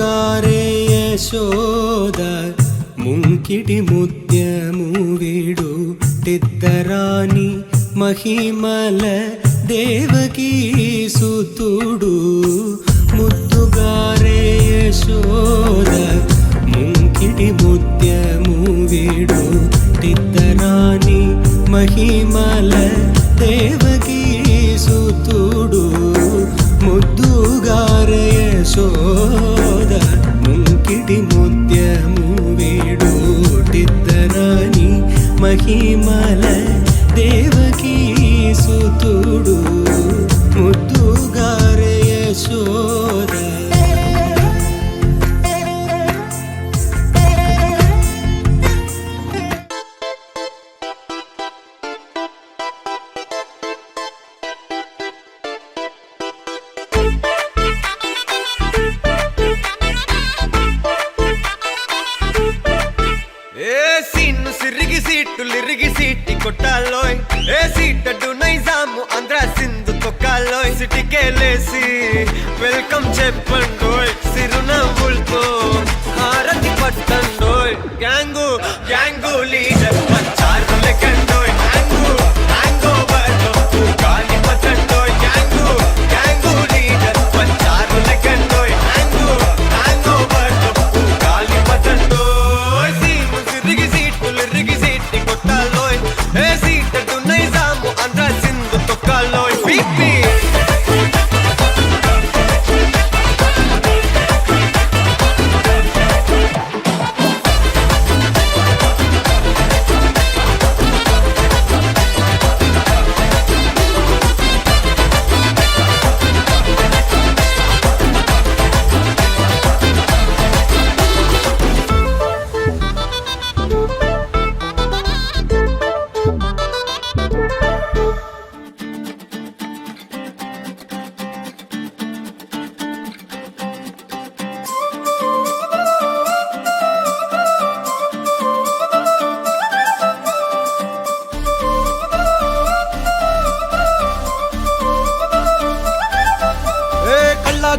ಮುದ್ದುಗಾರೆ ಯಶೋದ ಮುಂಕಿಡಿ ಮುದ್ಯಮು ವಿಡುತ್ತಿದ್ದರಾಣಿ ಮಹಿಮಲ ದೇವಕೀ ಸುತುಡು ಮುದ್ದುಗಾರೆ ಯಶೋದ ಮುಂಕಿಡಿ ಮುದ್ಯಮು ವಿಡುತ್ತಿದ್ದರಾಣಿ ಮಹಿಮಲ ದೇವಕೀ ಸುತುಡು ಮುದ್ದುಗಾರೆ ಯಶೋದ ಮುಂಕಿಡಿ ಮುದ್ಯಮು ವಿಡುತ್ತಿದ್ದರಾಣಿ ಮಹಿಮಲ ದೇವಕೀ ಸುತುಡು ಮುದ್ದುಗಾರೆ ಯಶೋದ. లిరిగి సీటి కొట్టాలోయ్ ఏ సీటడు Nizam Andhra Sindhu తొక్కాలోయ్ సిటీకేలేసి welcome చెప్పండోయ్ సిరునవ్వులతో హారతి పట్టండోయ్ gang gang leader పంచారు లెక్కండోయ్ hang hang over గాలి పట్టండోయ్ గ్యాంగు గ్యాంగు లీడర్ పంచారు లెక్కండోయ్ హ్యాంగు హ్యాంగ్ ఓవర్ గాలి పట్టండోయ్ సీము సిరిగి సీటు లిరిగి సీటి కొట్టాలోయ్ ఏ సీటడు నైజాము ఆంధ్ర సింధు తొక్కాలోయ్ పీపీ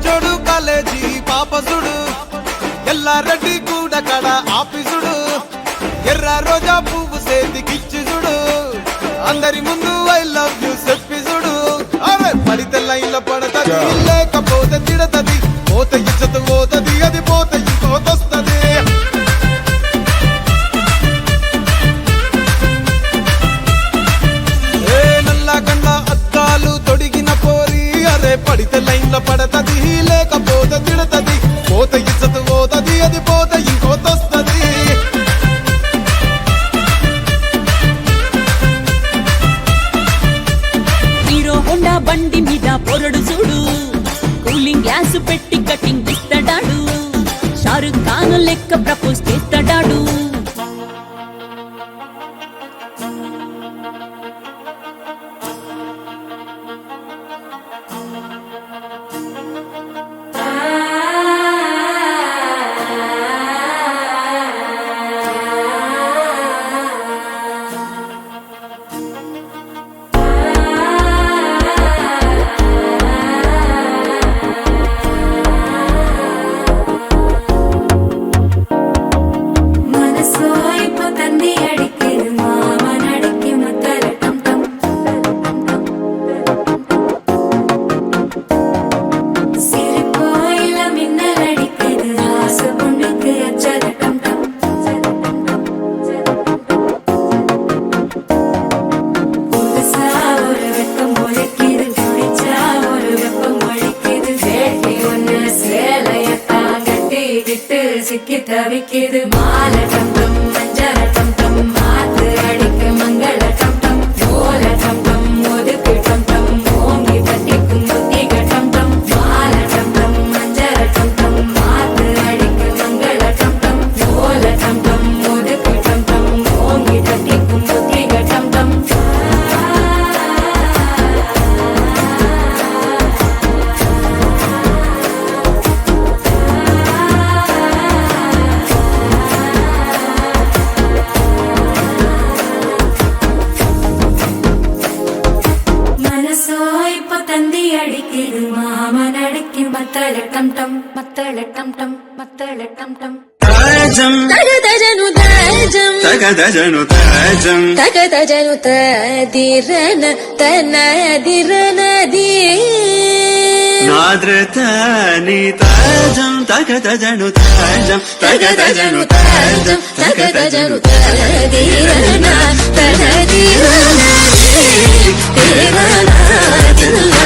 జోడు కాలేజీ పాపసుడు ఎల్లారెడ్డి కూడా కడ ఆఫీసుడు ఎర్ర రోజా పువ్వు సేతికిచ్చి చూడు అందరి ముందు ఐ లవ్ యూ చెప్పిసుడు అరే పడితే లైన్ల పడతది లేకపోతే తిడతది పోత ఇచ్చత పోతది అది పోత ఇంకోతొస్తది ఏ నల్ల గండ అద్దాలు తొడిగిన పోరి అరే పడితే లైన్ల పడతది లేకపోతే తిడతది పోత ఇచ్చత పోతది అది పోత ఇంకోతొస్తది హీరో హోండా బండి మీద పొరడు చూడు కూలింగ్ గ్యాస్ పెట్టి కటింగ్ ఇస్తాడాడు షారుఖ్ ఖాన్ లెక్క ప్రపోజ్ చేస్తాడాడు சிக்கி தவிக்குது மால டம் டம் மஞ்சள டம் டம் மாத்து அடிக்கு மங்கள டம் டம் ஓல டம் டம் ஒதுக்கு டம் டம் ஓங்கி பட்டிக்கும் புத்திக டம் டம் மால டம் டம் மஞ்சள டம் டம் மாத்து அடிக்கு மங்கள டம் டம் ஓல டம் டம் ஒதுக்கு டம் டம் ஓங்கி பட்டிக்கும் புத்திக டம் டம் அடிக்குது மாமன் அடிக்கு மத்தள டம் டம் மத்தள டம் டம் తళ టం టం తాజం తగదజను తాజం తగదజను తాజం తగదజను తదిరన తనదిరనది నాద్రతాని తాజం తగదజను తాజం తగదజను తాజం తగదజను తదిరన తనదిరనది తిరన తిరన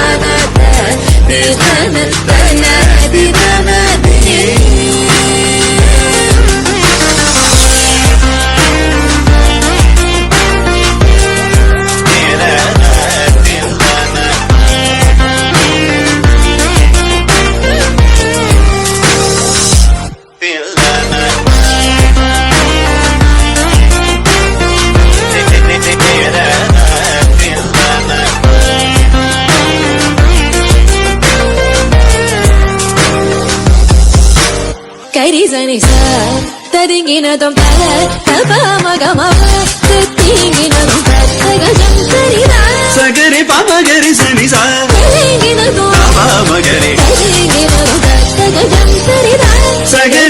తిరన తనదిరనది కరిజని సార్ తరింగినదం తప మగమ తింగినదం తగజం తరిదా సగరి పామగరి సని సా తరింగినదం పామగరి తరింగినదం తగజం తరిదా సగరి